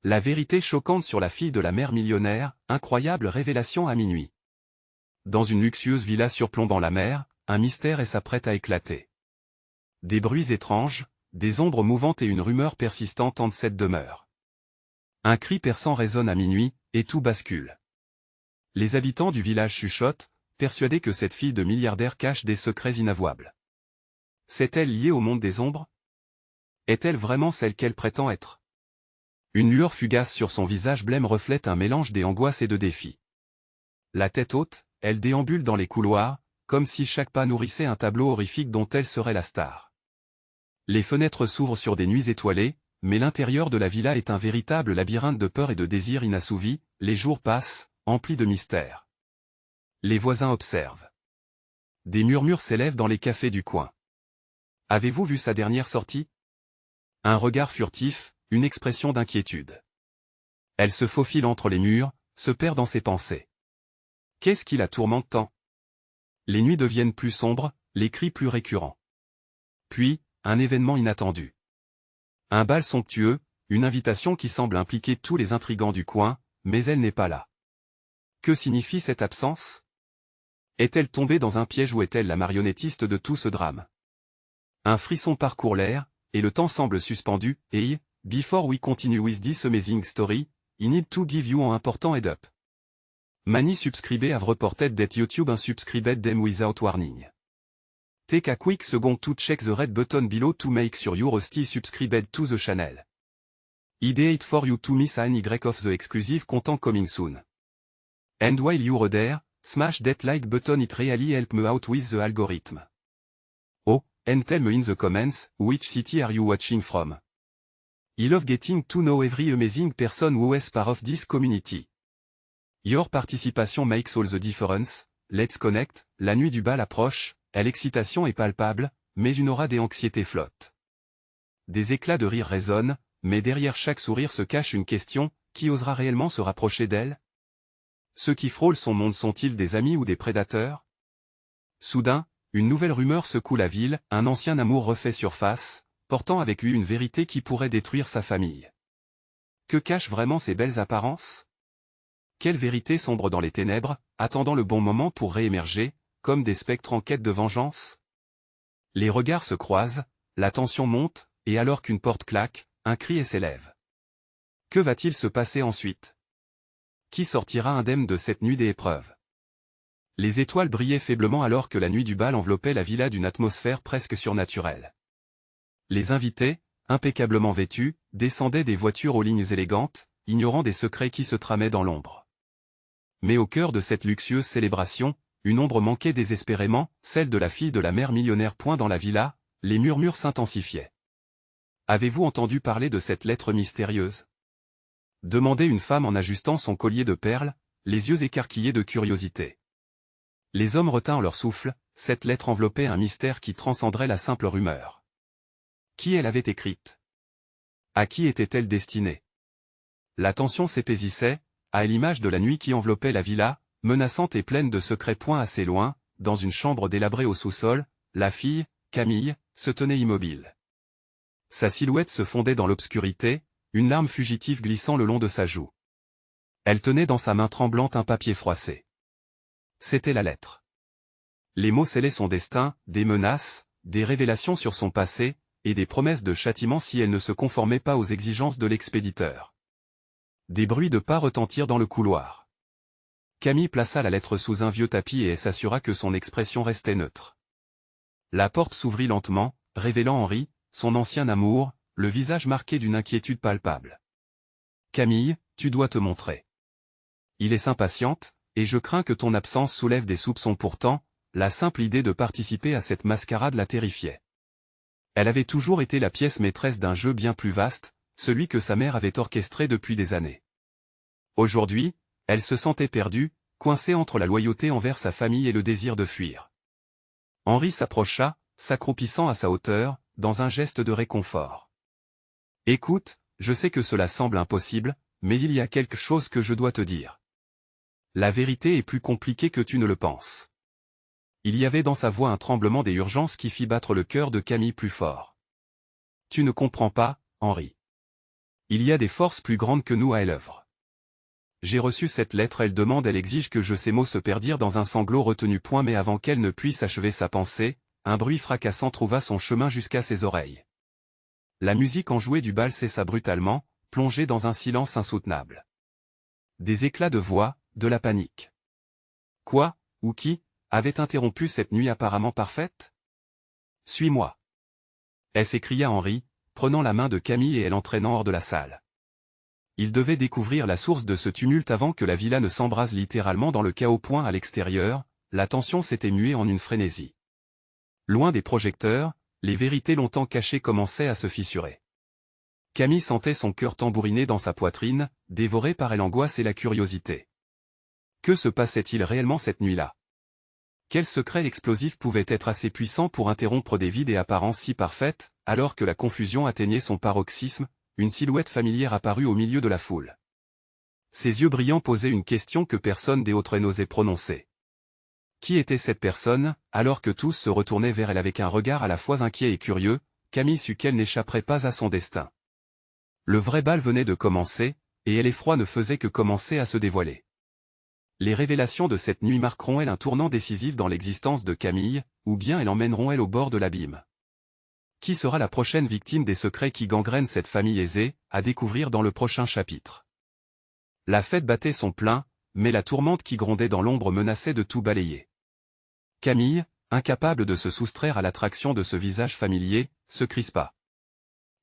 La vérité choquante sur la fille de la mère millionnaire, incroyable révélation à minuit. Dans une luxueuse villa surplombant la mer, un mystère s'apprête à éclater. Des bruits étranges, des ombres mouvantes et une rumeur persistante hantent cette demeure. Un cri perçant résonne à minuit, et tout bascule. Les habitants du village chuchotent, persuadés que cette fille de milliardaire cache des secrets inavouables. S'est-elle liée au monde des ombres? Est-elle vraiment celle qu'elle prétend être? Une lueur fugace sur son visage blême reflète un mélange d'angoisse et de défi. La tête haute, elle déambule dans les couloirs, comme si chaque pas nourrissait un tableau horrifique dont elle serait la star. Les fenêtres s'ouvrent sur des nuits étoilées, mais l'intérieur de la villa est un véritable labyrinthe de peur et de désirs inassouvis. Les jours passent, emplis de mystères. Les voisins observent. Des murmures s'élèvent dans les cafés du coin. Avez-vous vu sa dernière sortie? Un regard furtif, une expression d'inquiétude. Elle se faufile entre les murs, se perd dans ses pensées. Qu'est-ce qui la tourmente tant? Les nuits deviennent plus sombres, les cris plus récurrents. Puis, un événement inattendu. Un bal somptueux, une invitation qui semble impliquer tous les intrigants du coin, mais elle n'est pas là. Que signifie cette absence? Est-elle tombée dans un piège ou est-elle la marionnettiste de tout ce drame? Un frisson parcourt l'air, et le temps semble suspendu. Hey, before we continue with this amazing story, I need to give you an important head up. Many subscribers have reported that YouTube unsubscribed them without warning. Take a quick second to check the red button below to make sure you're still subscribed to the channel. Ideate for you to miss any of the exclusive content coming soon. And while you're there, smash that like button, it really help me out with the algorithm. Oh, and tell me in the comments, which city are you watching from? I love getting to know every amazing person who is part of this community. Your participation makes all the difference. Let's connect. La nuit du bal approche, l'excitation est palpable, mais une aura d'anxiété flotte. Des éclats de rire résonnent, mais derrière chaque sourire se cache une question: qui osera réellement se rapprocher d'elle? Ceux qui frôlent son monde sont-ils des amis ou des prédateurs? Soudain, une nouvelle rumeur secoue la ville, un ancien amour refait surface, portant avec lui une vérité qui pourrait détruire sa famille. Que cachent vraiment ces belles apparences? Quelle vérité sombre dans les ténèbres, attendant le bon moment pour réémerger, comme des spectres en quête de vengeance? Les regards se croisent, la tension monte, et alors qu'une porte claque, un cri s'élève. Que va-t-il se passer ensuite? Qui sortira indemne de cette nuit d'épreuve? Les étoiles brillaient faiblement alors que la nuit du bal enveloppait la villa d'une atmosphère presque surnaturelle. Les invités, impeccablement vêtus, descendaient des voitures aux lignes élégantes, ignorant des secrets qui se tramaient dans l'ombre. Mais au cœur de cette luxueuse célébration, une ombre manquait désespérément, celle de la fille de la mère millionnaire. Dans la villa, les murmures s'intensifiaient. Avez-vous entendu parler de cette lettre mystérieuse? Demandait une femme en ajustant son collier de perles, les yeux écarquillés de curiosité. Les hommes retinrent leur souffle, cette lettre enveloppait un mystère qui transcenderait la simple rumeur. Qui elle avait écrite? À qui était-elle destinée? La tension s'épaisissait, à l'image de la nuit qui enveloppait la villa, menaçante et pleine de secrets. Assez loin, dans une chambre délabrée au sous-sol, la fille, Camille, se tenait immobile. Sa silhouette se fondait dans l'obscurité, une larme fugitive glissant le long de sa joue. Elle tenait dans sa main tremblante un papier froissé. C'était la lettre. Les mots scellaient son destin, des menaces, des révélations sur son passé, et des promesses de châtiment si elle ne se conformait pas aux exigences de l'expéditeur. Des bruits de pas retentirent dans le couloir. Camille plaça la lettre sous un vieux tapis et s'assura que son expression restait neutre. La porte s'ouvrit lentement, révélant Henri, son ancien amour, le visage marqué d'une inquiétude palpable. « Camille, tu dois te montrer. Il est s'impatiente, et je crains que ton absence soulève des soupçons. » Pourtant, la simple idée de participer à cette mascarade la terrifiait. Elle avait toujours été la pièce maîtresse d'un jeu bien plus vaste, celui que sa mère avait orchestré depuis des années. Aujourd'hui, elle se sentait perdue, coincée entre la loyauté envers sa famille et le désir de fuir. Henri s'approcha, s'accroupissant à sa hauteur, dans un geste de réconfort. « Écoute, je sais que cela semble impossible, mais il y a quelque chose que je dois te dire. La vérité est plus compliquée que tu ne le penses. » Il y avait dans sa voix un tremblement des urgences qui fit battre le cœur de Camille plus fort. « Tu ne comprends pas, Henri. Il y a des forces plus grandes que nous à l'œuvre. J'ai reçu cette lettre, elle demande, elle exige que ces mots se perdirent dans un sanglot retenu point, mais avant qu'elle ne puisse achever sa pensée, un bruit fracassant trouva son chemin jusqu'à ses oreilles. La musique enjouée du bal cessa brutalement, plongée dans un silence insoutenable. Des éclats de voix, de la panique. Quoi, ou qui, avait interrompu cette nuit apparemment parfaite? Suis-moi. S'écria Henri, prenant la main de Camille et l'entraînant hors de la salle. Il devait découvrir la source de ce tumulte avant que la villa ne s'embrase littéralement dans le chaos. Point à l'extérieur, la tension s'était muée en une frénésie. Loin des projecteurs, les vérités longtemps cachées commençaient à se fissurer. Camille sentait son cœur tambouriner dans sa poitrine, dévoré par l'angoisse et la curiosité. Que se passait-il réellement cette nuit-là? Quel secret explosif pouvait être assez puissant pour interrompre des vies et apparences si parfaites, alors que la confusion atteignait son paroxysme? Une silhouette familière apparut au milieu de la foule. Ses yeux brillants posaient une question que personne d'autre n'osait prononcer. Qui était cette personne? Alors que tous se retournaient vers elle avec un regard à la fois inquiet et curieux, Camille sut qu'elle n'échapperait pas à son destin. Le vrai bal venait de commencer, et l'effroi ne faisait que commencer à se dévoiler. Les révélations de cette nuit marqueront-elles un tournant décisif dans l'existence de Camille, ou bien elles emmèneront-elles au bord de l'abîme? Qui sera la prochaine victime des secrets qui gangrènent cette famille aisée, à découvrir dans le prochain chapitre. La fête battait son plein, mais la tourmente qui grondait dans l'ombre menaçait de tout balayer. Camille, incapable de se soustraire à l'attraction de ce visage familier, se crispa.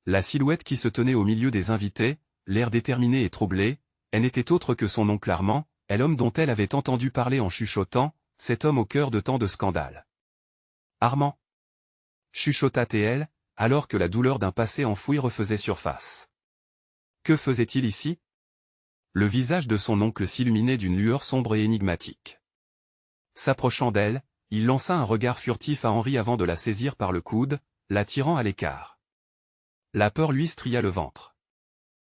La silhouette qui se tenait au milieu des invités, l'air déterminé et troublé, elle n'était autre que son oncle Armand, l'homme dont elle avait entendu parler en chuchotant, cet homme au cœur de tant de scandales. Armand, chuchota-t-elle, alors que la douleur d'un passé enfoui refaisait surface. Que faisait-il ici? Le visage de son oncle s'illuminait d'une lueur sombre et énigmatique. S'approchant d'elle, il lança un regard furtif à Henri avant de la saisir par le coude, la tirant à l'écart. La peur lui stria le ventre.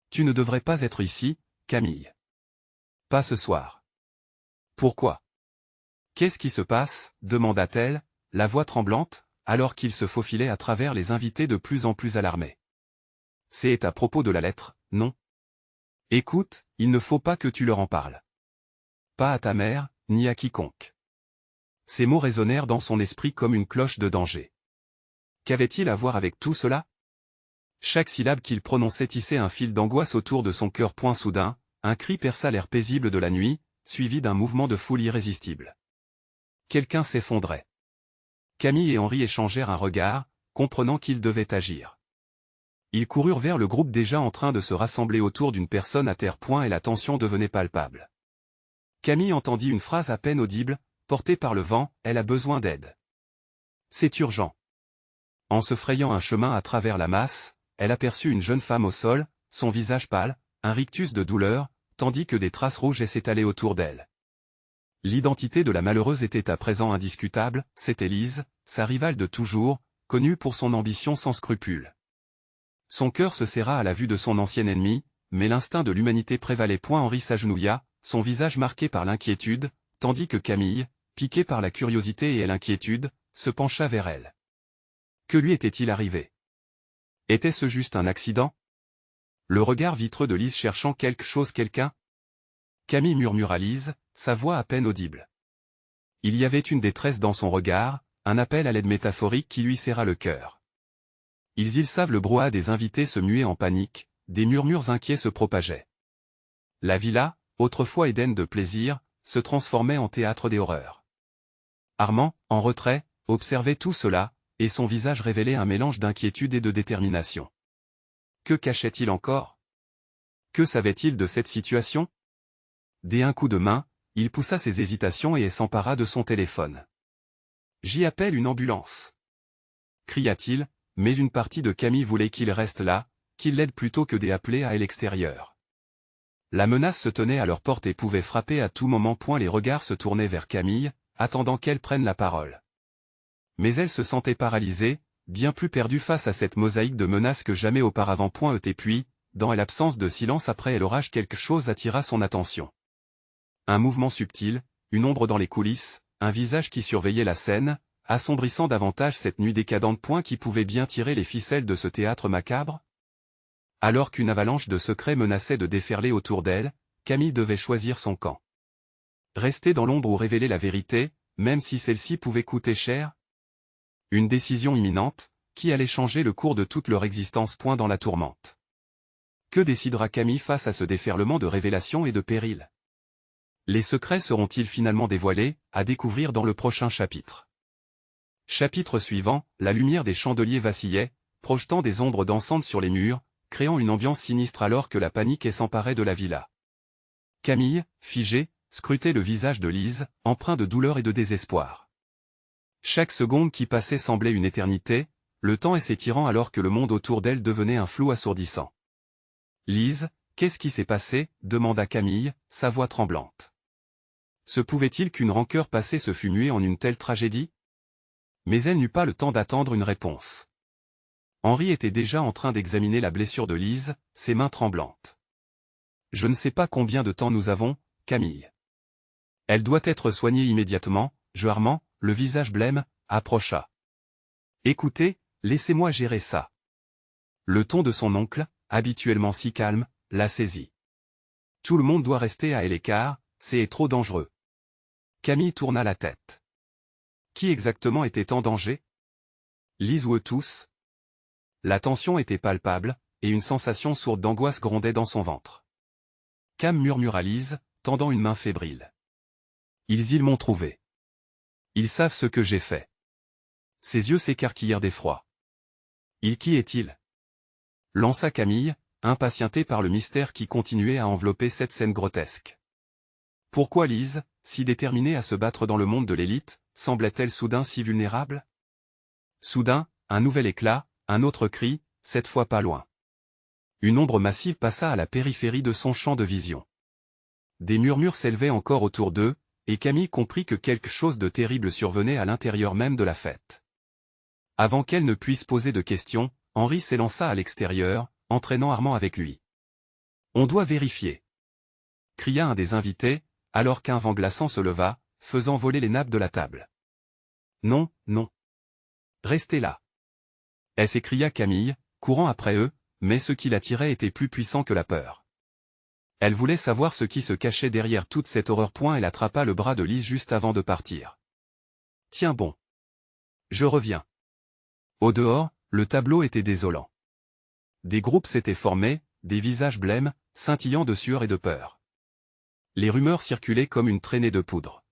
Tu ne devrais pas être ici, Camille. Pas ce soir. Pourquoi? Qu'est-ce qui se passe? Demanda-t-elle, la voix tremblante, alors qu'il se faufilait à travers les invités de plus en plus alarmés. C'est à propos de la lettre, non? Écoute, il ne faut pas que tu leur en parles. Pas à ta mère, ni à quiconque. Ces mots résonnèrent dans son esprit comme une cloche de danger. Qu'avait-il à voir avec tout cela? Chaque syllabe qu'il prononçait tissait un fil d'angoisse autour de son cœur. Point soudain, un cri perça l'air paisible de la nuit, suivi d'un mouvement de foule irrésistible. Quelqu'un s'effondrait. Camille et Henri échangèrent un regard, comprenant qu'ils devaient agir. Ils coururent vers le groupe déjà en train de se rassembler autour d'une personne à terre. Et la tension devenait palpable. Camille entendit une phrase à peine audible, portée par le vent, elle a besoin d'aide. C'est urgent. En se frayant un chemin à travers la masse, elle aperçut une jeune femme au sol, son visage pâle, un rictus de douleur, tandis que des traces rouges s'étalaient autour d'elle. L'identité de la malheureuse était à présent indiscutable, c'était Lise, sa rivale de toujours, connue pour son ambition sans scrupule. Son cœur se serra à la vue de son ancien ennemi, mais l'instinct de l'humanité prévalait. Henri s'agenouilla, son visage marqué par l'inquiétude, tandis que Camille, piquée par la curiosité et l'inquiétude, se pencha vers elle. Que lui était-il arrivé? Était-ce juste un accident? Le regard vitreux de Lise cherchant quelque chose, quelqu'un? Camille murmura Lise, sa voix à peine audible. Il y avait une détresse dans son regard, un appel à l'aide métaphorique qui lui serra le cœur. Ils savent le brouhaha des invités se muait en panique, des murmures inquiets se propageaient. La villa, autrefois Éden de plaisir, se transformait en théâtre des horreurs. Armand, en retrait, observait tout cela, et son visage révélait un mélange d'inquiétude et de détermination. Que cachait-il encore? Que savait-il de cette situation? Dès un coup de main, il poussa ses hésitations et s'empara de son téléphone. « J'y appelle une ambulance !» cria-t-il, mais une partie de Camille voulait qu'il reste là, qu'il l'aide plutôt que d'appeler à l'extérieur. La menace se tenait à leur porte et pouvait frapper à tout moment. Les regards se tournaient vers Camille, attendant qu'elle prenne la parole. Mais elle se sentait paralysée, bien plus perdue face à cette mosaïque de menaces que jamais auparavant. Et puis, dans l'absence de silence après l'orage, quelque chose attira son attention. Un mouvement subtil, une ombre dans les coulisses, un visage qui surveillait la scène, assombrissant davantage cette nuit décadente. Qui pouvait bien tirer les ficelles de ce théâtre macabre? Alors qu'une avalanche de secrets menaçait de déferler autour d'elle, Camille devait choisir son camp. Rester dans l'ombre ou révéler la vérité, même si celle-ci pouvait coûter cher? Une décision imminente, qui allait changer le cours de toute leur existence. Point dans la tourmente. Que décidera Camille face à ce déferlement de révélations et de périls? Les secrets seront-ils finalement dévoilés, à découvrir dans le prochain chapitre. Chapitre suivant, la lumière des chandeliers vacillait, projetant des ombres dansantes sur les murs, créant une ambiance sinistre alors que la panique s'emparait de la villa. Camille, figée, scrutait le visage de Lise, empreint de douleur et de désespoir. Chaque seconde qui passait semblait une éternité, le temps s'étirant alors que le monde autour d'elle devenait un flou assourdissant. « Lise, qu'est-ce qui s'est passé ?» demanda Camille, sa voix tremblante. Se pouvait-il qu'une rancœur passée se fût muée en une telle tragédie? Mais elle n'eut pas le temps d'attendre une réponse. Henri était déjà en train d'examiner la blessure de Lise, ses mains tremblantes. « Je ne sais pas combien de temps nous avons, Camille. Elle doit être soignée immédiatement. » Armand, le visage blême, approcha. « Écoutez, laissez-moi gérer ça. » Le ton de son oncle, habituellement si calme, l'a saisi. « Tout le monde doit rester à l'écart, c'est trop dangereux. » Camille tourna la tête. Qui exactement était en danger? Lise ou eux tous? La tension était palpable, et une sensation sourde d'angoisse grondait dans son ventre. Cam murmura Lise, tendant une main fébrile. Ils m'ont trouvé. Ils savent ce que j'ai fait. Ses yeux s'écarquillèrent d'effroi. Qui est-il? Lança Camille, impatientée par le mystère qui continuait à envelopper cette scène grotesque. Pourquoi Lise, si déterminée à se battre dans le monde de l'élite, semblait-elle soudain si vulnérable? Soudain, un nouvel éclat, un autre cri, cette fois pas loin. Une ombre massive passa à la périphérie de son champ de vision. Des murmures s'élevaient encore autour d'eux, et Camille comprit que quelque chose de terrible survenait à l'intérieur même de la fête. Avant qu'elle ne puisse poser de questions, Henri s'élança à l'extérieur, entraînant Armand avec lui. « On doit vérifier !» cria un des invités, alors qu'un vent glaçant se leva, faisant voler les nappes de la table. « Non, non. Restez là !» s'écria Camille, courant après eux, mais ce qui l'attirait était plus puissant que la peur. Elle voulait savoir ce qui se cachait derrière toute cette horreur. Elle attrapa le bras de Lise juste avant de partir. « Tiens bon. Je reviens. » Au dehors, le tableau était désolant. Des groupes s'étaient formés, des visages blêmes, scintillant de sueur et de peur. Les rumeurs circulaient comme une traînée de poudre.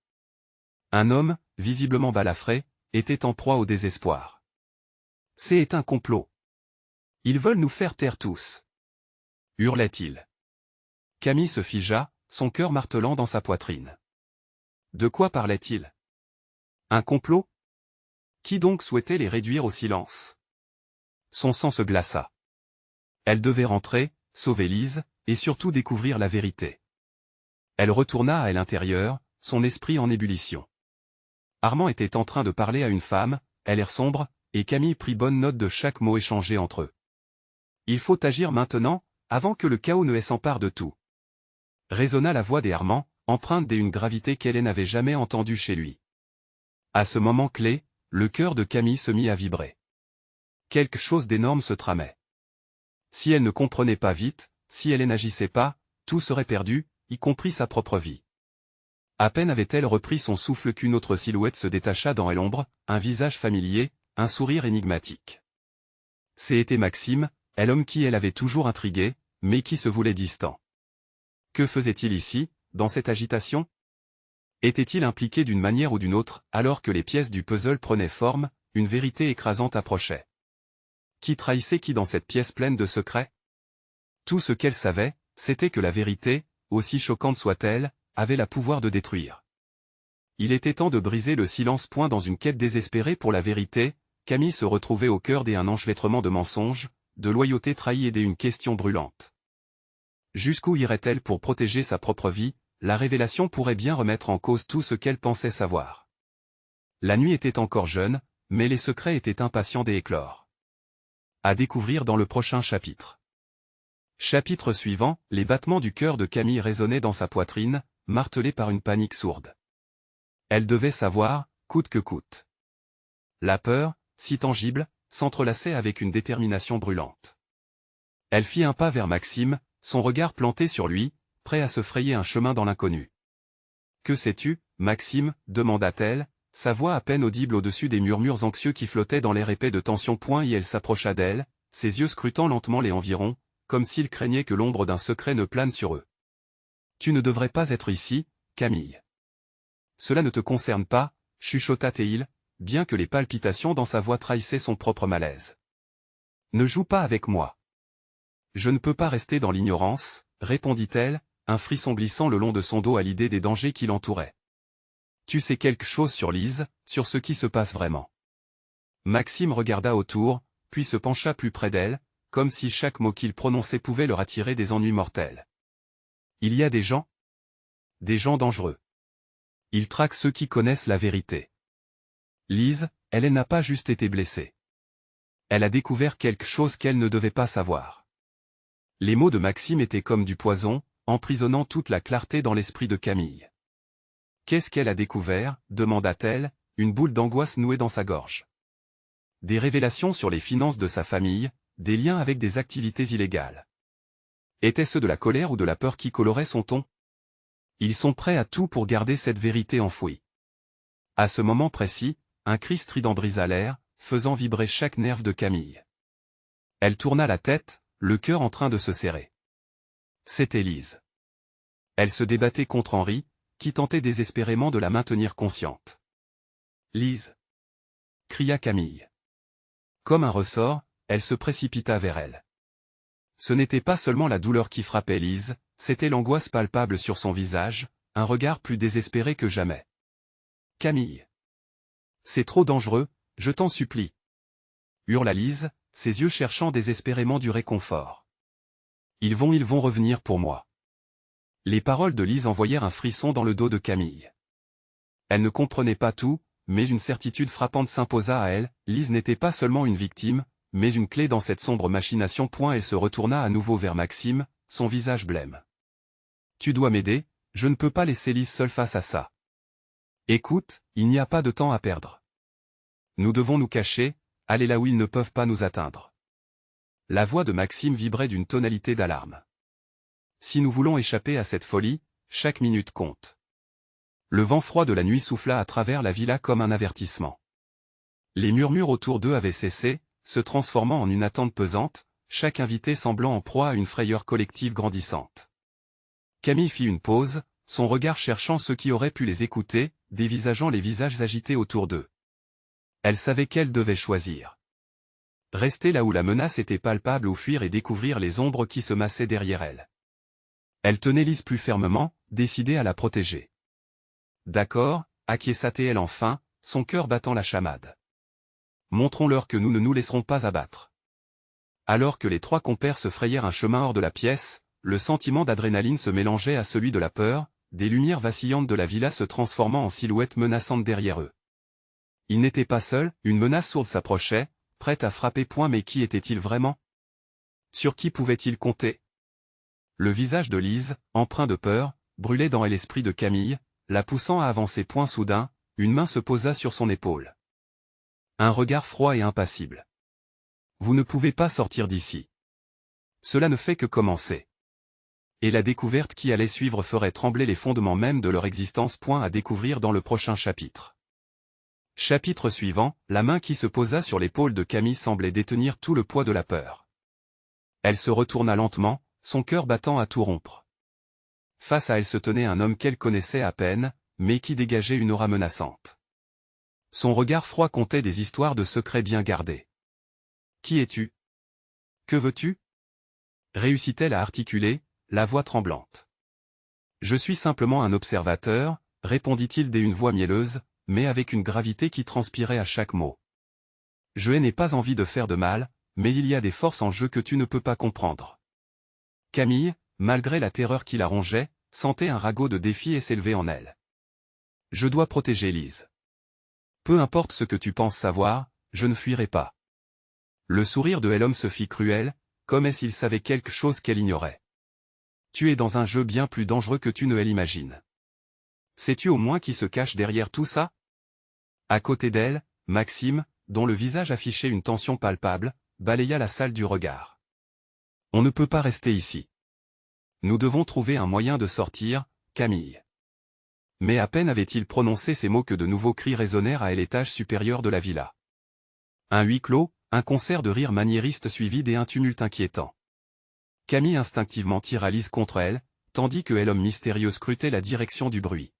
Un homme, visiblement balafré, était en proie au désespoir. « C'est un complot. Ils veulent nous faire taire tous. » hurlait-il. Camille se figea, son cœur martelant dans sa poitrine. De quoi parlait-il? Un complot? Qui donc souhaitait les réduire au silence? Son sang se glaça. Elle devait rentrer, sauver Lise, et surtout découvrir la vérité. Elle retourna à l'intérieur, son esprit en ébullition. Armand était en train de parler à une femme, l'air sombre, et Camille prit bonne note de chaque mot échangé entre eux. Il faut agir maintenant, avant que le chaos ne s'empare de tout. Résonna la voix d'Armand, empreinte d'une gravité qu'elle n'avait jamais entendue chez lui. À ce moment clé, le cœur de Camille se mit à vibrer. Quelque chose d'énorme se tramait. Si elle ne comprenait pas vite, si elle n'agissait pas, tout serait perdu, y compris sa propre vie. À peine avait-elle repris son souffle qu'une autre silhouette se détacha dans l'ombre, un visage familier, un sourire énigmatique. C'était Maxime, l'homme qui elle avait toujours intrigué, mais qui se voulait distant. Que faisait-il ici, dans cette agitation? Était-il impliqué d'une manière ou d'une autre, alors que les pièces du puzzle prenaient forme, une vérité écrasante approchait? Qui trahissait qui dans cette pièce pleine de secrets? Tout ce qu'elle savait, c'était que la vérité, aussi choquante soit-elle, avait le pouvoir de détruire. Il était temps de briser le silence. Dans une quête désespérée pour la vérité, Camille se retrouvait au cœur d'un enchevêtrement de mensonges, de loyauté trahie et d'une question brûlante. Jusqu'où irait-elle pour protéger sa propre vie? La révélation pourrait bien remettre en cause tout ce qu'elle pensait savoir. La nuit était encore jeune, mais les secrets étaient impatients d'éclore. À découvrir dans le prochain chapitre. Chapitre suivant, les battements du cœur de Camille résonnaient dans sa poitrine, martelés par une panique sourde. Elle devait savoir, coûte que coûte. La peur, si tangible, s'entrelaçait avec une détermination brûlante. Elle fit un pas vers Maxime, son regard planté sur lui, prêt à se frayer un chemin dans l'inconnu. « Que sais-tu, Maxime » demanda-t-elle, sa voix à peine audible au-dessus des murmures anxieux qui flottaient dans l'air épais de tension. Et elle s'approcha d'elle, ses yeux scrutant lentement les environs, comme s'il craignait que l'ombre d'un secret ne plane sur eux. « Tu ne devrais pas être ici, Camille. »« Cela ne te concerne pas, » chuchota Théil, bien que les palpitations dans sa voix trahissaient son propre malaise. « Ne joue pas avec moi. »« Je ne peux pas rester dans l'ignorance, » répondit-elle, un frisson glissant le long de son dos à l'idée des dangers qui l'entouraient. « Tu sais quelque chose sur Lise, sur ce qui se passe vraiment. » Maxime regarda autour, puis se pencha plus près d'elle, comme si chaque mot qu'il prononçait pouvait leur attirer des ennuis mortels. « Il y a des gens dangereux. Ils traquent ceux qui connaissent la vérité. Lise, elle n'a pas juste été blessée. Elle a découvert quelque chose qu'elle ne devait pas savoir. » Les mots de Maxime étaient comme du poison, emprisonnant toute la clarté dans l'esprit de Camille. « Qu'est-ce qu'elle a découvert » demanda-t-elle, une boule d'angoisse nouée dans sa gorge. Des révélations sur les finances de sa famille, des liens avec des activités illégales. Était-ce de la colère ou de la peur qui colorait son ton? Ils sont prêts à tout pour garder cette vérité enfouie. À ce moment précis, un cri strident brisa l'air, faisant vibrer chaque nerf de Camille. Elle tourna la tête, le cœur en train de se serrer. C'était Lise. Elle se débattait contre Henri, qui tentait désespérément de la maintenir consciente. « Lise !» cria Camille. Comme un ressort, elle se précipita vers elle. Ce n'était pas seulement la douleur qui frappait Lise, c'était l'angoisse palpable sur son visage, un regard plus désespéré que jamais. « Camille ! C'est trop dangereux, je t'en supplie !» hurla Lise, ses yeux cherchant désespérément du réconfort. « Ils vont revenir pour moi. » Les paroles de Lise envoyèrent un frisson dans le dos de Camille. Elle ne comprenait pas tout, mais une certitude frappante s'imposa à elle, Lise n'était pas seulement une victime, mais une clé dans cette sombre machination. Elle se retourna à nouveau vers Maxime, son visage blême. « Tu dois m'aider, je ne peux pas laisser Lise seule face à ça. Écoute, il n'y a pas de temps à perdre. Nous devons nous cacher, aller là où ils ne peuvent pas nous atteindre. » La voix de Maxime vibrait d'une tonalité d'alarme. « Si nous voulons échapper à cette folie, chaque minute compte. » Le vent froid de la nuit souffla à travers la villa comme un avertissement. Les murmures autour d'eux avaient cessé, se transformant en une attente pesante, chaque invité semblant en proie à une frayeur collective grandissante. Camille fit une pause, son regard cherchant ceux qui auraient pu les écouter, dévisageant les visages agités autour d'eux. Elle savait qu'elle devait choisir. Rester là où la menace était palpable ou fuir et découvrir les ombres qui se massaient derrière elle. Elle tenait Lise plus fermement, décidée à la protéger. « D'accord » acquiesça-t-elle enfin, son cœur battant la chamade. « Montrons-leur que nous ne nous laisserons pas abattre. » Alors que les trois compères se frayèrent un chemin hors de la pièce, le sentiment d'adrénaline se mélangeait à celui de la peur, des lumières vacillantes de la villa se transformant en silhouettes menaçantes derrière eux. Ils n'étaient pas seuls, une menace sourde s'approchait, prête à frapper. Mais qui était-il vraiment? Sur qui pouvait-il compter? Le visage de Lise, empreint de peur, brûlait dans l'esprit de Camille, la poussant à avancer. Soudain, une main se posa sur son épaule. Un regard froid et impassible. « Vous ne pouvez pas sortir d'ici. Cela ne fait que commencer. » Et la découverte qui allait suivre ferait trembler les fondements même de leur existence. À découvrir dans le prochain chapitre. Chapitre suivant, la main qui se posa sur l'épaule de Camille semblait détenir tout le poids de la peur. Elle se retourna lentement, son cœur battant à tout rompre. Face à elle se tenait un homme qu'elle connaissait à peine, mais qui dégageait une aura menaçante. Son regard froid contait des histoires de secrets bien gardés. « Qui es-tu? Que veux-tu » réussit-elle à articuler, la voix tremblante. « Je suis simplement un observateur » répondit-il d'une voix mielleuse, mais avec une gravité qui transpirait à chaque mot. « Je n'ai pas envie de faire de mal, mais il y a des forces en jeu que tu ne peux pas comprendre. » Camille, malgré la terreur qui la rongeait, sentait un ragot de défi s'élever en elle. « Je dois protéger Lise. Peu importe ce que tu penses savoir, je ne fuirai pas. » Le sourire de l'homme se fit cruel, comme s'il savait quelque chose qu'elle ignorait. « Tu es dans un jeu bien plus dangereux que tu ne l'imagines. Sais-tu au moins qui se cache derrière tout ça ?» À côté d'elle, Maxime, dont le visage affichait une tension palpable, balaya la salle du regard. On ne peut pas rester ici. Nous devons trouver un moyen de sortir, Camille. Mais à peine avait-il prononcé ces mots que de nouveaux cris résonnèrent à l'étage supérieur de la villa. Un huis clos, un concert de rires maniéristes suivi et un tumulte inquiétant. Camille instinctivement tira Lise contre elle, tandis que l'homme mystérieux scrutait la direction du bruit.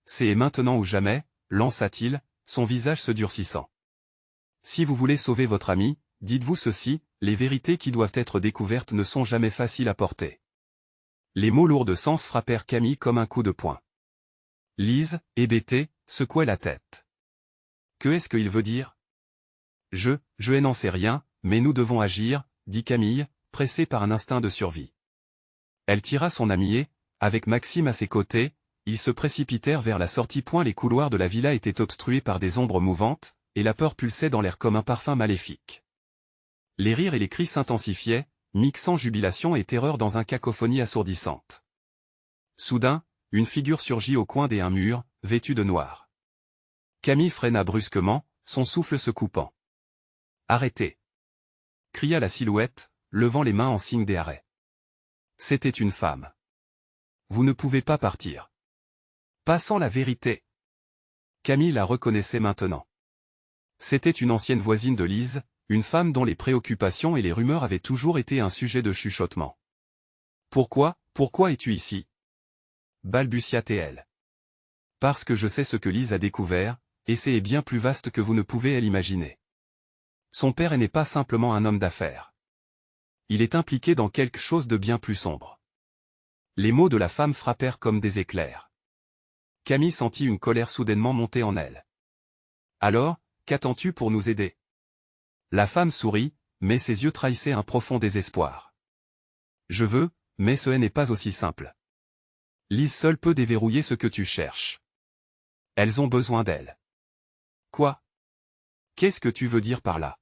C'est maintenant ou jamais, lança-t-il, son visage se durcissant. Si vous voulez sauver votre ami, dites-vous ceci, les vérités qui doivent être découvertes ne sont jamais faciles à porter. Les mots lourds de sens frappèrent Camille comme un coup de poing. Lise, hébétée, secouait la tête. Que est-ce qu'il veut dire? Je n'en sais rien, mais nous devons agir, dit Camille, pressée par un instinct de survie. Elle tira son ami et, avec Maxime à ses côtés, ils se précipitèrent vers la sortie. Les couloirs de la villa étaient obstrués par des ombres mouvantes, et la peur pulsait dans l'air comme un parfum maléfique. Les rires et les cris s'intensifiaient, mixant jubilation et terreur dans une cacophonie assourdissante. Soudain, une figure surgit au coin d'un mur, vêtue de noir. Camille freina brusquement, son souffle se coupant. « Arrêtez !» cria la silhouette, levant les mains en signe d'arrêt. C'était une femme. « Vous ne pouvez pas partir. Pas sans la vérité. » Camille la reconnaissait maintenant. C'était une ancienne voisine de Lise, une femme dont les préoccupations et les rumeurs avaient toujours été un sujet de chuchotement. « Pourquoi es-tu ici ?» balbutia-t-elle. « Parce que je sais ce que Lise a découvert, et c'est bien plus vaste que vous ne pouvez l'imaginer. Son père n'est pas simplement un homme d'affaires. Il est impliqué dans quelque chose de bien plus sombre. » Les mots de la femme frappèrent comme des éclairs. Camille sentit une colère soudainement monter en elle. « Alors, qu'attends-tu pour nous aider ?» La femme sourit, mais ses yeux trahissaient un profond désespoir. « Je veux, mais ce n'est pas aussi simple. Lise seule peut déverrouiller ce que tu cherches. Elles ont besoin d'elle. » « Quoi? Qu'est-ce que tu veux dire par là ?»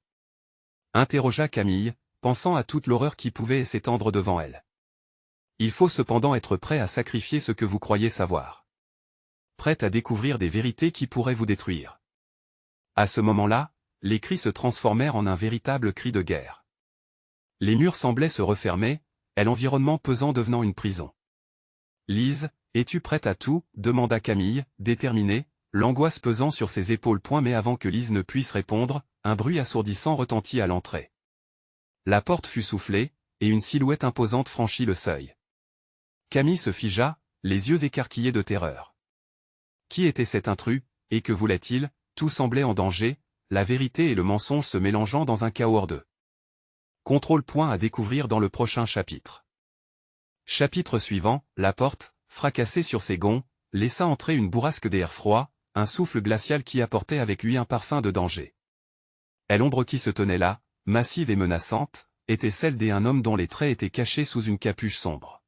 interrogea Camille, pensant à toute l'horreur qui pouvait s'étendre devant elle. « Il faut cependant être prêt à sacrifier ce que vous croyez savoir. Prêt à découvrir des vérités qui pourraient vous détruire. » À ce moment-là, les cris se transformèrent en un véritable cri de guerre. Les murs semblaient se refermer, et l'environnement pesant devenant une prison. « Lise, es-tu prête à tout ?» demanda Camille, déterminée, l'angoisse pesant sur ses épaules. Mais avant que Lise ne puisse répondre, un bruit assourdissant retentit à l'entrée. La porte fut soufflée, et une silhouette imposante franchit le seuil. Camille se figea, les yeux écarquillés de terreur. Qui était cet intrus, et que voulait-il? Tout semblait en danger, la vérité et le mensonge se mélangeant dans un chaos hordeux. Contrôle. À découvrir dans le prochain chapitre. Chapitre suivant, la porte, fracassée sur ses gonds, laissa entrer une bourrasque d'air froid, un souffle glacial qui apportait avec lui un parfum de danger. Et l'ombre qui se tenait là, massive et menaçante, était celle d'un homme dont les traits étaient cachés sous une capuche sombre.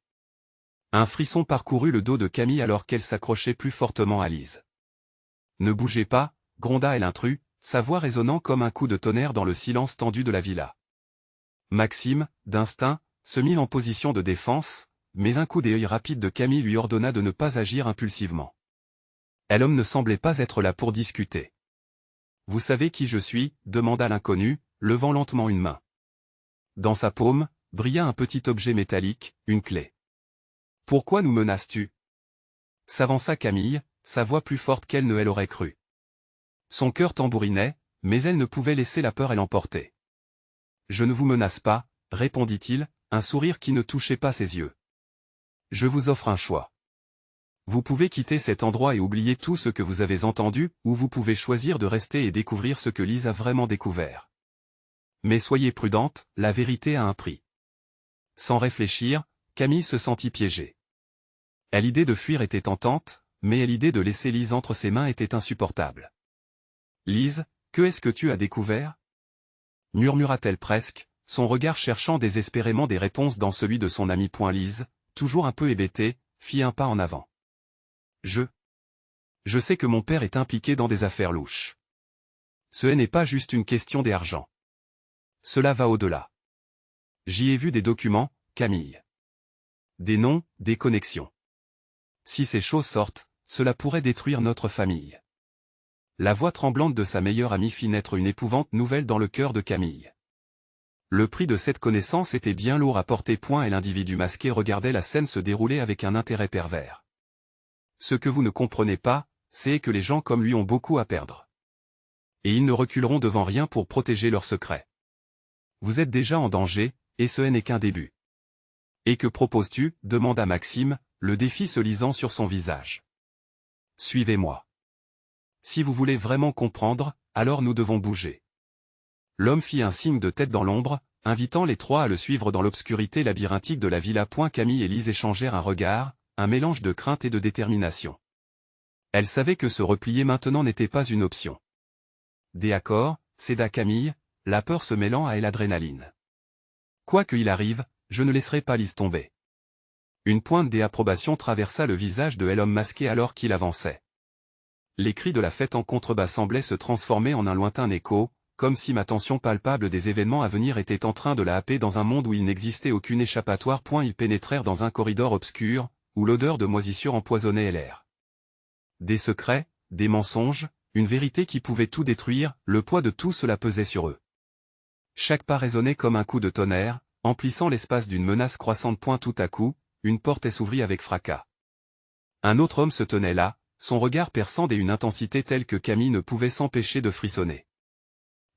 Un frisson parcourut le dos de Camille alors qu'elle s'accrochait plus fortement à Lise. « Ne bougez pas !» gronda l'intrus, sa voix résonnant comme un coup de tonnerre dans le silence tendu de la villa. Maxime, d'instinct, se mit en position de défense, mais un coup d'œil rapide de Camille lui ordonna de ne pas agir impulsivement. L'homme ne semblait pas être là pour discuter. « Vous savez qui je suis ?» demanda l'inconnu, levant lentement une main. Dans sa paume, brilla un petit objet métallique, une clé. « Pourquoi nous menaces-tu » s'avança Camille, sa voix plus forte qu'elle ne l'aurait cru. Son cœur tambourinait, mais elle ne pouvait laisser la peur l'emporter. « Je ne vous menace pas, » répondit-il, un sourire qui ne touchait pas ses yeux. « Je vous offre un choix. Vous pouvez quitter cet endroit et oublier tout ce que vous avez entendu, ou vous pouvez choisir de rester et découvrir ce que Lise a vraiment découvert. Mais soyez prudente, la vérité a un prix. » Sans réfléchir, Camille se sentit piégée. L'idée de fuir était tentante, mais l'idée de laisser Lise entre ses mains était insupportable. « Lise, que est-ce que tu as découvert ?» murmura-t-elle presque, son regard cherchant désespérément des réponses dans celui de son amie. Lise, toujours un peu hébétée, fit un pas en avant. « Je sais que mon père est impliqué dans des affaires louches. Ce n'est pas juste une question d'argent. Cela va au-delà. J'y ai vu des documents, Camille. Des noms, des connexions. Si ces choses sortent, cela pourrait détruire notre famille. » La voix tremblante de sa meilleure amie fit naître une épouvante nouvelle dans le cœur de Camille. Le prix de cette connaissance était bien lourd à porter point et l'individu masqué regardait la scène se dérouler avec un intérêt pervers. Ce que vous ne comprenez pas, c'est que les gens comme lui ont beaucoup à perdre. Et ils ne reculeront devant rien pour protéger leurs secrets. Vous êtes déjà en danger, et ce n'est qu'un début. Et que proposes-tu ? Demanda Maxime, le défi se lisant sur son visage. Suivez-moi. Si vous voulez vraiment comprendre, alors nous devons bouger. L'homme fit un signe de tête dans l'ombre, invitant les trois à le suivre dans l'obscurité labyrinthique de la villa. Camille et Lise échangèrent un regard, un mélange de crainte et de détermination. Elle savait que se replier maintenant n'était pas une option. D'accord, céda Camille, la peur se mêlant à l'adrénaline. Quoi qu'il arrive, je ne laisserai pas Lise tomber. Une pointe d'approbation traversa le visage de l'homme masqué alors qu'il avançait. Les cris de la fête en contrebas semblaient se transformer en un lointain écho, comme si ma tension palpable des événements à venir était en train de la happer dans un monde où il n'existait aucune échappatoire. Ils pénétrèrent dans un corridor obscur, où l'odeur de moisissure empoisonnait l'air. Des secrets, des mensonges, une vérité qui pouvait tout détruire, le poids de tout cela pesait sur eux. Chaque pas résonnait comme un coup de tonnerre, emplissant l'espace d'une menace croissante. Tout à coup, une porte s'ouvrit avec fracas. Un autre homme se tenait là, son regard perçant d'une intensité telle que Camille ne pouvait s'empêcher de frissonner.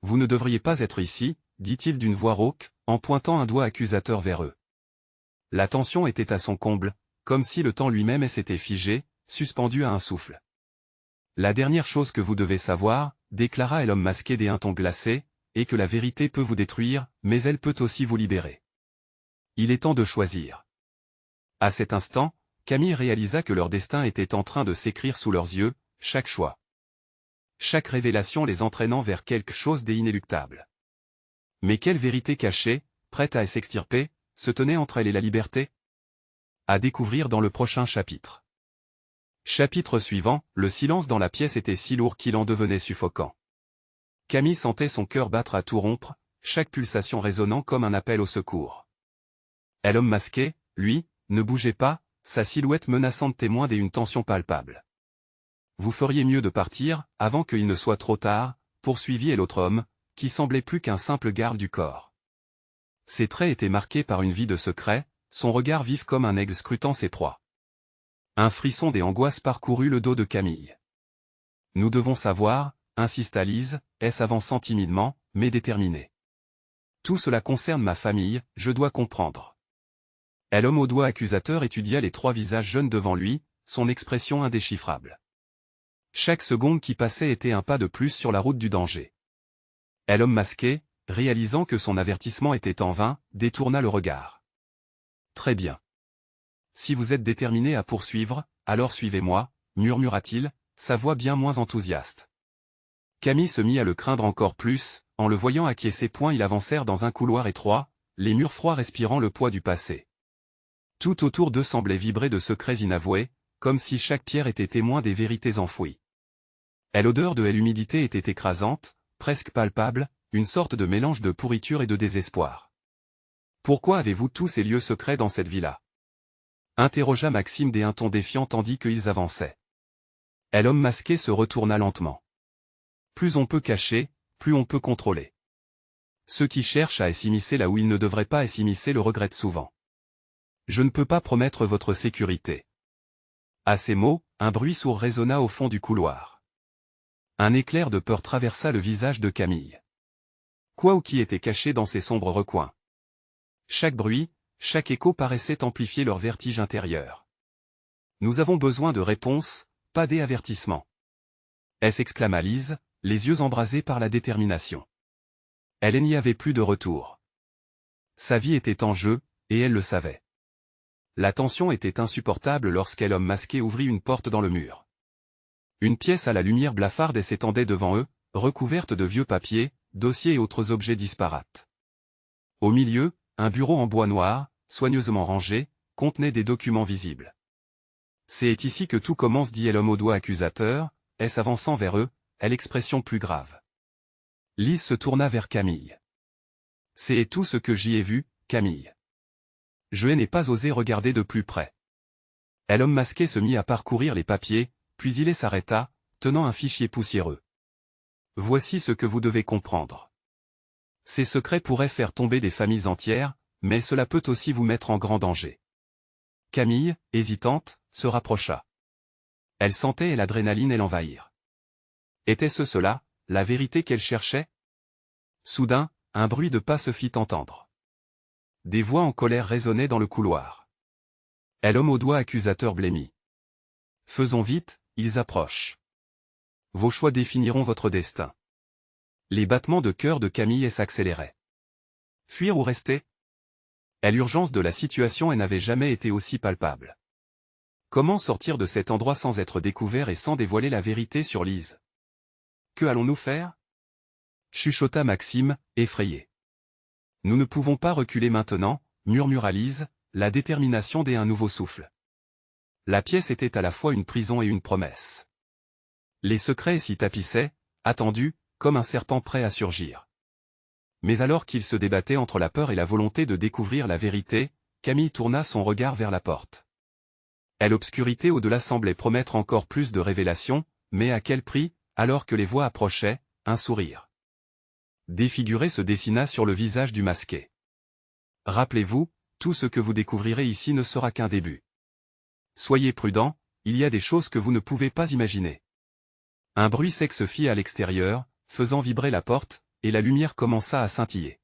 « Vous ne devriez pas être ici, » dit-il d'une voix rauque, en pointant un doigt accusateur vers eux. La tension était à son comble, comme si le temps lui-même s'était figé, suspendu à un souffle. « La dernière chose que vous devez savoir, » déclara l'homme masqué d'un ton glacé, « est que la vérité peut vous détruire, mais elle peut aussi vous libérer. Il est temps de choisir. » À cet instant, Camille réalisa que leur destin était en train de s'écrire sous leurs yeux, chaque choix. Chaque révélation les entraînant vers quelque chose d'inéluctable. Mais quelle vérité cachée, prête à s'extirper, se tenait entre elle et la liberté? À découvrir dans le prochain chapitre. Chapitre suivant, le silence dans la pièce était si lourd qu'il en devenait suffocant. Camille sentait son cœur battre à tout rompre, chaque pulsation résonnant comme un appel au secours. L'homme masqué, lui, ne bougeait pas, sa silhouette menaçante témoin d'une tension palpable. Vous feriez mieux de partir, avant qu'il ne soit trop tard, poursuivit l'autre homme, qui semblait plus qu'un simple garde du corps. Ses traits étaient marqués par une vie de secret, son regard vif comme un aigle scrutant ses proies. Un frisson des angoisses parcourut le dos de Camille. Nous devons savoir, insista Lise, s'avançant timidement, mais déterminée. Tout cela concerne ma famille, je dois comprendre. L'homme au doigt accusateur étudia les trois visages jeunes devant lui, son expression indéchiffrable. Chaque seconde qui passait était un pas de plus sur la route du danger. L'homme masqué, réalisant que son avertissement était en vain, détourna le regard. Très bien. Si vous êtes déterminé à poursuivre, alors suivez-moi, murmura-t-il, sa voix bien moins enthousiaste. Camille se mit à le craindre encore plus, en le voyant acquiescer. Ils avancèrent dans un couloir étroit, les murs froids respirant le poids du passé. Tout autour d'eux semblait vibrer de secrets inavoués, comme si chaque pierre était témoin des vérités enfouies. L'odeur de l'humidité était écrasante, presque palpable, une sorte de mélange de pourriture et de désespoir. « Pourquoi avez-vous tous ces lieux secrets dans cette villa ?» interrogea Maxime d'un ton défiant tandis qu'ils avançaient. L'homme masqué se retourna lentement. Plus on peut cacher, plus on peut contrôler. Ceux qui cherchent à s'immiscer là où ils ne devraient pas s'immiscer le regrettent souvent. Je ne peux pas promettre votre sécurité. À ces mots, un bruit sourd résonna au fond du couloir. Un éclair de peur traversa le visage de Camille. Quoi ou qui était caché dans ces sombres recoins? Chaque bruit, chaque écho paraissait amplifier leur vertige intérieur. Nous avons besoin de réponses, pas d'avertissements. S'exclama Lise, les yeux embrasés par la détermination. Elle n'y avait plus de retour. Sa vie était en jeu, et elle le savait. La tension était insupportable lorsqu'un masqué ouvrit une porte dans le mur. Une pièce à la lumière blafarde s'étendait devant eux, recouverte de vieux papiers, dossiers et autres objets disparates. Au milieu, un bureau en bois noir, soigneusement rangé, contenait des documents visibles. C'est ici que tout commence, dit l'homme au doigt accusateur, s'avançant vers eux, l'expression plus grave. Lise se tourna vers Camille. C'est tout ce que j'y ai vu, Camille. Je n'ai pas osé regarder de plus près. L'homme masqué se mit à parcourir les papiers, puis il s'arrêta, tenant un fichier poussiéreux. Voici ce que vous devez comprendre. Ces secrets pourraient faire tomber des familles entières, mais cela peut aussi vous mettre en grand danger. Camille, hésitante, se rapprocha. Elle sentait l'adrénaline et l'envahir. Était-ce cela, la vérité qu'elle cherchait? Soudain, un bruit de pas se fit entendre. Des voix en colère résonnaient dans le couloir. Et l'homme au doigt accusateur blêmit. Faisons vite, ils approchent. Vos choix définiront votre destin. Les battements de cœur de Camille s'accéléraient. Fuir ou rester? L'urgence de la situation n'avait jamais été aussi palpable. Comment sortir de cet endroit sans être découvert et sans dévoiler la vérité sur Lise? Que allons-nous faire? Chuchota Maxime, effrayé. Nous ne pouvons pas reculer maintenant, murmura Lise, la détermination d'un nouveau souffle. La pièce était à la fois une prison et une promesse. Les secrets s'y tapissaient, attendus, comme un serpent prêt à surgir. Mais alors qu'il se débattait entre la peur et la volonté de découvrir la vérité, Camille tourna son regard vers la porte. L'obscurité au-delà semblait promettre encore plus de révélations, mais à quel prix, alors que les voix approchaient, un sourire défiguré se dessina sur le visage du masqué. Rappelez-vous, tout ce que vous découvrirez ici ne sera qu'un début. Soyez prudents, il y a des choses que vous ne pouvez pas imaginer. Un bruit sec se fit à l'extérieur, faisant vibrer la porte, et la lumière commença à scintiller.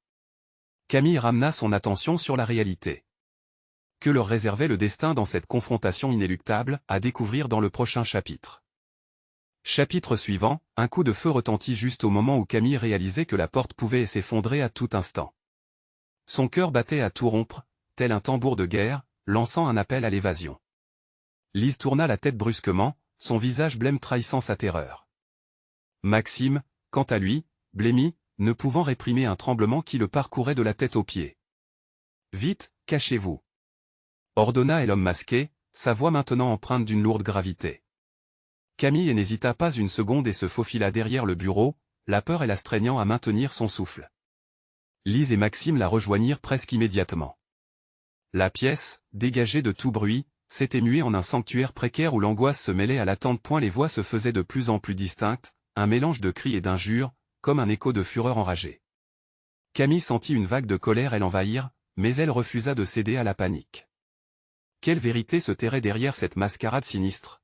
Camille ramena son attention sur la réalité. Que leur réservait le destin dans cette confrontation inéluctable, à découvrir dans le prochain chapitre. Chapitre suivant, un coup de feu retentit juste au moment où Camille réalisait que la porte pouvait s'effondrer à tout instant. Son cœur battait à tout rompre, tel un tambour de guerre, lançant un appel à l'évasion. Lise tourna la tête brusquement, son visage blême trahissant sa terreur. Maxime, quant à lui, blêmi, ne pouvant réprimer un tremblement qui le parcourait de la tête aux pieds. « Vite, cachez-vous » ordonna l'homme masqué, sa voix maintenant empreinte d'une lourde gravité. Camille n'hésita pas une seconde et se faufila derrière le bureau, la peur l'astreignant à maintenir son souffle. Lise et Maxime la rejoignirent presque immédiatement. La pièce, dégagée de tout bruit, s'était muée en un sanctuaire précaire où l'angoisse se mêlait à l'attente. Les voix se faisaient de plus en plus distinctes, un mélange de cris et d'injures, comme un écho de fureur enragée. Camille sentit une vague de colère l'envahir, mais elle refusa de céder à la panique. Quelle vérité se terrait derrière cette mascarade sinistre?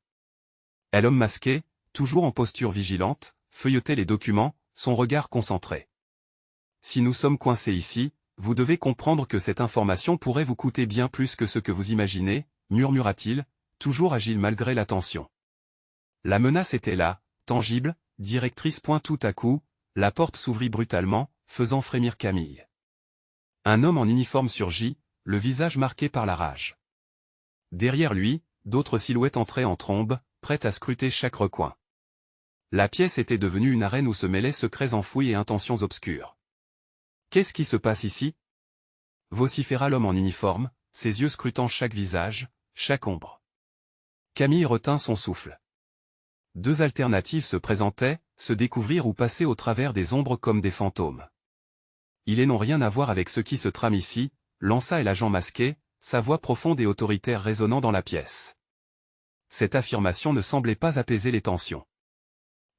L'homme masqué, toujours en posture vigilante, feuilletait les documents, son regard concentré. Si nous sommes coincés ici, vous devez comprendre que cette information pourrait vous coûter bien plus que ce que vous imaginez, murmura-t-il, toujours agile malgré la tension. La menace était là, tangible, directrice. Tout à coup, la porte s'ouvrit brutalement, faisant frémir Camille. Un homme en uniforme surgit, le visage marqué par la rage. Derrière lui, d'autres silhouettes entraient en trombe, prêtes à scruter chaque recoin. La pièce était devenue une arène où se mêlaient secrets enfouis et intentions obscures. « Qu'est-ce qui se passe ici » vociféra l'homme en uniforme, ses yeux scrutant chaque visage, chaque ombre. Camille retint son souffle. Deux alternatives se présentaient, se découvrir ou passer au travers des ombres comme des fantômes. Ils n'ont rien à voir avec ce qui se trame ici, lança l'agent masqué, sa voix profonde et autoritaire résonnant dans la pièce. Cette affirmation ne semblait pas apaiser les tensions.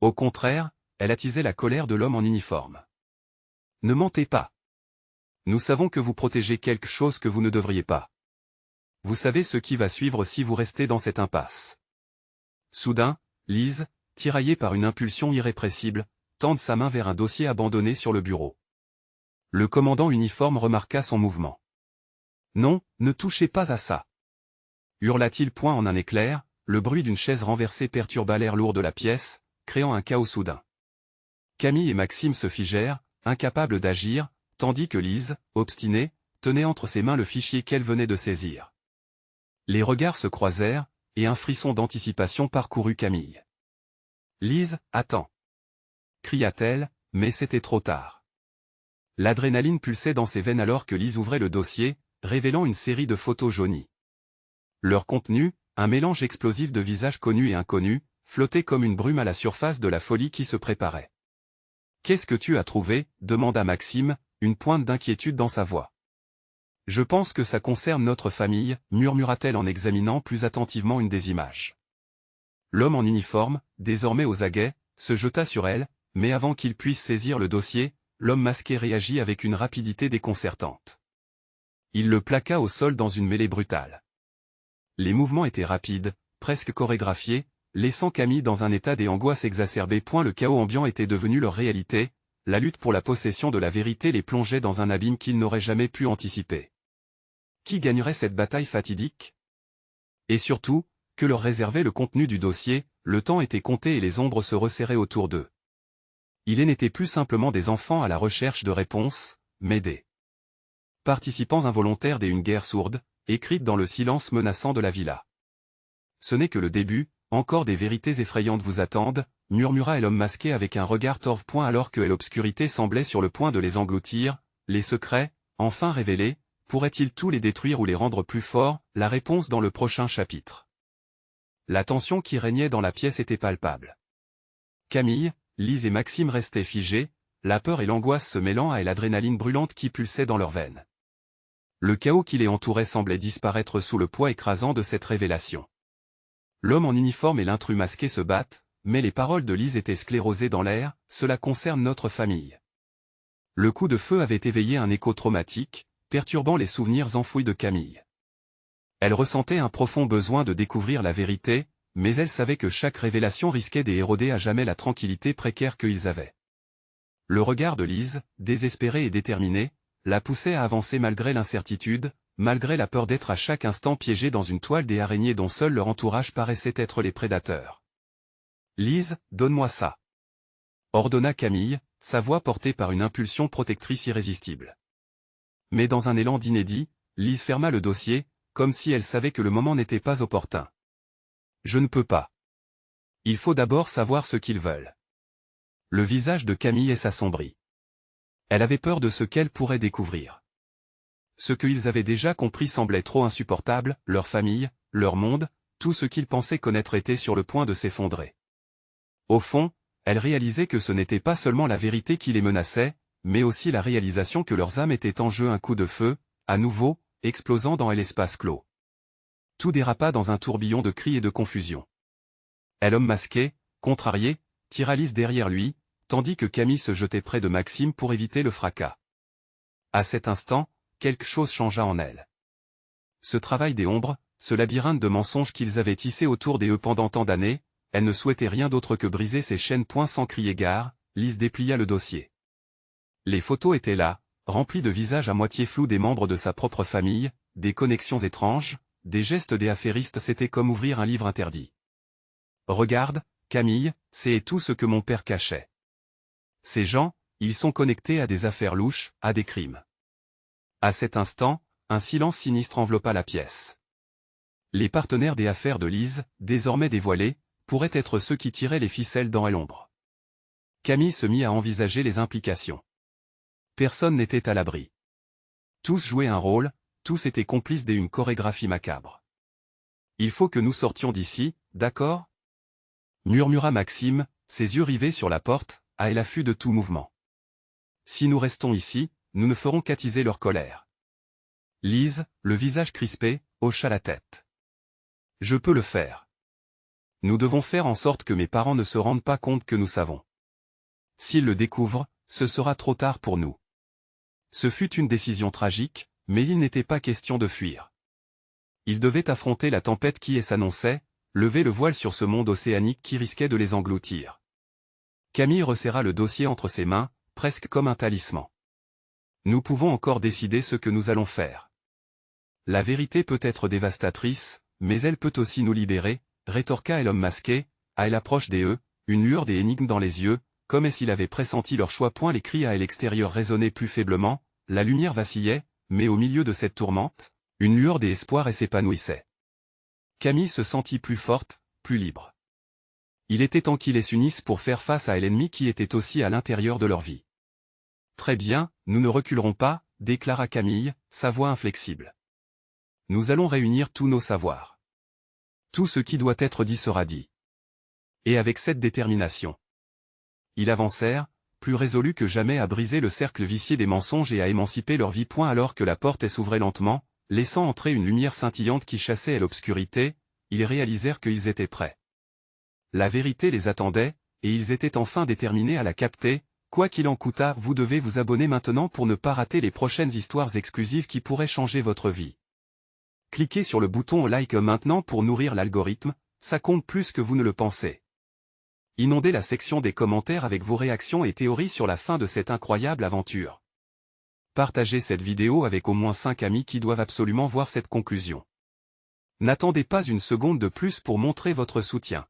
Au contraire, elle attisait la colère de l'homme en uniforme. Ne mentez pas. Nous savons que vous protégez quelque chose que vous ne devriez pas. Vous savez ce qui va suivre si vous restez dans cette impasse. Soudain, Lise, tiraillée par une impulsion irrépressible, tendit sa main vers un dossier abandonné sur le bureau. Le commandant uniforme remarqua son mouvement. Non, ne touchez pas à ça. Hurla-t-il point en un éclair, le bruit d'une chaise renversée perturba l'air lourd de la pièce, créant un chaos soudain. Camille et Maxime se figèrent, incapables d'agir, tandis que Lise, obstinée, tenait entre ses mains le fichier qu'elle venait de saisir. Les regards se croisèrent, et un frisson d'anticipation parcourut Camille. « Lise, attends !» cria-t-elle, mais c'était trop tard. L'adrénaline pulsait dans ses veines alors que Lise ouvrait le dossier, révélant une série de photos jaunies. Leur contenu, un mélange explosif de visages connus et inconnus, flottait comme une brume à la surface de la folie qui se préparait. « Qu'est-ce que tu as trouvé » demanda Maxime, une pointe d'inquiétude dans sa voix. « Je pense que ça concerne notre famille » murmura-t-elle en examinant plus attentivement une des images. L'homme en uniforme, désormais aux aguets, se jeta sur elle, mais avant qu'il puisse saisir le dossier, l'homme masqué réagit avec une rapidité déconcertante. Il le plaqua au sol dans une mêlée brutale. Les mouvements étaient rapides, presque chorégraphiés, laissant Camille dans un état d'angoisse exacerbée. Le chaos ambiant était devenu leur réalité, la lutte pour la possession de la vérité les plongeait dans un abîme qu'ils n'auraient jamais pu anticiper. Qui gagnerait cette bataille fatidique? Et surtout, que leur réservait le contenu du dossier? Le temps était compté et les ombres se resserraient autour d'eux. Ils n'étaient plus simplement des enfants à la recherche de réponses, mais des participants involontaires d'une guerre sourde, écrite dans le silence menaçant de la villa. Ce n'est que le début, encore des vérités effrayantes vous attendent, murmura l'homme masqué avec un regard torve. Alors que l'obscurité semblait sur le point de les engloutir, les secrets, enfin révélés, pourraient-ils tous les détruire ou les rendre plus forts? La réponse dans le prochain chapitre. La tension qui régnait dans la pièce était palpable. Camille, Lise et Maxime restaient figés, la peur et l'angoisse se mêlant à l'adrénaline brûlante qui pulsait dans leurs veines. Le chaos qui les entourait semblait disparaître sous le poids écrasant de cette révélation. L'homme en uniforme et l'intrus masqué se battent, mais les paroles de Lise étaient sclérosées dans l'air, cela concerne notre famille. Le coup de feu avait éveillé un écho traumatique, perturbant les souvenirs enfouis de Camille. Elle ressentait un profond besoin de découvrir la vérité, mais elle savait que chaque révélation risquait d'éroder à jamais la tranquillité précaire qu'ils avaient. Le regard de Lise, désespéré et déterminé, la poussait à avancer malgré l'incertitude, malgré la peur d'être à chaque instant piégée dans une toile des araignées dont seul leur entourage paraissait être les prédateurs. « Lise, donne-moi ça !» ordonna Camille, sa voix portée par une impulsion protectrice irrésistible. Mais dans un élan d'inédit, Lise ferma le dossier, comme si elle savait que le moment n'était pas opportun. « Je ne peux pas. Il faut d'abord savoir ce qu'ils veulent. » Le visage de Camille s'assombrit. Elle avait peur de ce qu'elle pourrait découvrir. Ce qu'ils avaient déjà compris semblait trop insupportable, leur famille, leur monde, tout ce qu'ils pensaient connaître était sur le point de s'effondrer. Au fond, elle réalisait que ce n'était pas seulement la vérité qui les menaçait, mais aussi la réalisation que leurs âmes étaient en jeu. Un coup de feu, à nouveau, explosant dans l'espace clos. Tout dérapa dans un tourbillon de cris et de confusion. L'homme masqué, contrarié, tira Lise derrière lui, tandis que Camille se jetait près de Maxime pour éviter le fracas. À cet instant, quelque chose changea en elle. Ce travail des ombres, ce labyrinthe de mensonges qu'ils avaient tissé autour d'eux pendant tant d'années, elle ne souhaitait rien d'autre que briser ces chaînes. Sans crier gare, Lise déplia le dossier. Les photos étaient là, remplies de visages à moitié flous des membres de sa propre famille, des connexions étranges, des gestes des affairistes. C'était comme ouvrir un livre interdit. « Regarde, Camille, c'est tout ce que mon père cachait. Ces gens, ils sont connectés à des affaires louches, à des crimes. » À cet instant, un silence sinistre enveloppa la pièce. Les partenaires des affaires de Lise, désormais dévoilés, pourraient être ceux qui tiraient les ficelles dans l'ombre. Camille se mit à envisager les implications. Personne n'était à l'abri. Tous jouaient un rôle, tous étaient complices d'une chorégraphie macabre. « Il faut que nous sortions d'ici, d'accord ?» murmura Maxime, ses yeux rivés sur la porte, à l'affût de tout mouvement. « Si nous restons ici, nous ne ferons qu'attiser leur colère. » Lise, le visage crispé, hocha la tête. « Je peux le faire. Nous devons faire en sorte que mes parents ne se rendent pas compte que nous savons. S'ils le découvrent, ce sera trop tard pour nous. » Ce fut une décision tragique, mais il n'était pas question de fuir. Ils devaient affronter la tempête qui s'annonçait, lever le voile sur ce monde océanique qui risquait de les engloutir. Camille resserra le dossier entre ses mains, presque comme un talisman. « Nous pouvons encore décider ce que nous allons faire. La vérité peut être dévastatrice, mais elle peut aussi nous libérer, » rétorqua l'homme masqué, à l'approche des une lueur des énigmes dans les yeux, comme s'il avait pressenti leur choix. Les cris à l'extérieur résonnaient plus faiblement, la lumière vacillait, mais au milieu de cette tourmente, une lueur d'espoir s'épanouissait. Camille se sentit plus forte, plus libre. Il était temps qu'ils s'unissent pour faire face à l'ennemi qui était aussi à l'intérieur de leur vie. « Très bien, nous ne reculerons pas, » déclara Camille, sa voix inflexible. « Nous allons réunir tous nos savoirs. Tout ce qui doit être dit sera dit. » Et avec cette détermination, ils avancèrent, plus résolus que jamais à briser le cercle vicié des mensonges et à émanciper leur vie. Alors que la porte s'ouvrait lentement, laissant entrer une lumière scintillante qui chassait l'obscurité, ils réalisèrent qu'ils étaient prêts. La vérité les attendait, et ils étaient enfin déterminés à la capter, Quoi qu'il en coûta, vous devez vous abonner maintenant pour ne pas rater les prochaines histoires exclusives qui pourraient changer votre vie. Cliquez sur le bouton like maintenant pour nourrir l'algorithme, ça compte plus que vous ne le pensez. Inondez la section des commentaires avec vos réactions et théories sur la fin de cette incroyable aventure. Partagez cette vidéo avec au moins 5 amis qui doivent absolument voir cette conclusion. N'attendez pas une seconde de plus pour montrer votre soutien.